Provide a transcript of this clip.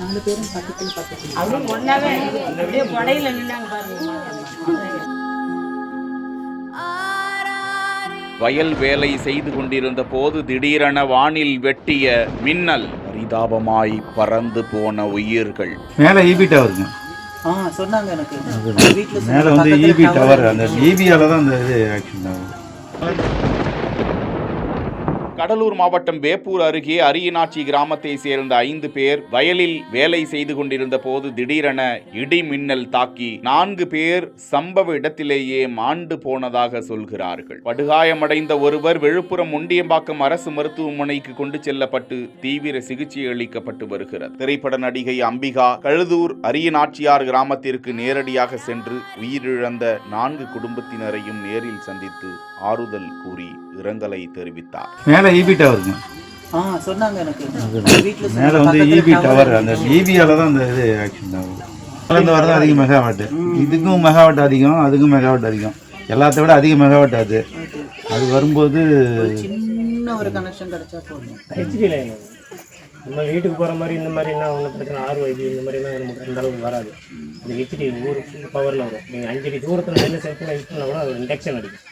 4 பேரும் பக்கத்துல அதுவும் ஒன்றாவே அப்படியே கொடையில் நின்னாங்க பாருங்க. வயல் வேலை செய்து கொண்டிருந்த போது திடீரென வானில் வெட்டிய மின்னல், பரிதாபமாய் பறந்து போன உயிர்கள். மேலே ஈபி டவருங்க. சொன்னாங்க எனக்கு. மேலே வந்து ஈபி டவர், அந்த ஈபியால தான் அந்த இது ஆக்ஷன் ஆகுது. கடலூர் மாவட்டம் வேப்பூர் அருகே அரியநாச்சி கிராமத்தை சேர்ந்த 5 பேர் வயலில் வேலை செய்து கொண்டிருந்த போது திடீரென இடி மின்னல் தாக்கி 4 பேர் சம்பவ இடத்திலேயே மாண்டு போனதாக சொல்கிறார்கள். படுகாயமடைந்த ஒருவர் விழுப்புரம் முண்டியம்பாக்கம் அரசு மருத்துவமனைக்கு கொண்டு செல்லப்பட்டு தீவிர சிகிச்சை அளிக்கப்பட்டு வருகிறது. திரைப்பட நடிகை அம்பிகா கழுதூர் அரியநாச்சியார் கிராமத்திற்கு நேரடியாக சென்று உயிரிழந்த 4 குடும்பத்தினரையும் நேரில் சந்தித்து ஆறுதல் கூறி இரங்கலை தெரிவித்தார். மேலே ஈபி டவருங்க. சொன்னாங்க எனக்கு. மேலே வந்து ஈபி டவர், அந்த ஈபியால தான் அந்த இது ஆக்ஷன் ஆகுது. கலந்து வரதான் அதிக மெகாவாட், இதுக்கும் மெகாவாட் அதிகம், அதுக்கும் மெகாவாட் அதிகம், எல்லாத்த விட அதிக மெகாவாட் அது. அது வரும்போது சின்ன ஒரு கனெக்ஷன் கிடைச்சா போதும். ஹெச்டி லைன் நம்ம வீட்டுக்கு போகிற மாதிரி இந்த மாதிரி என்ன ஒன்று பிரச்சனை 6 வைப்பு இந்த மாதிரிலாம் நமக்கு அந்த அளவுக்கு வராது. அது ஹெச்டி ஊர் பவரில் வரும். நீங்கள் 5 அடி தூரத்தில் என்ன சேர்த்து யூஸ் பண்ணால் கூட அது இண்டக்ஷன் அடிக்கும்.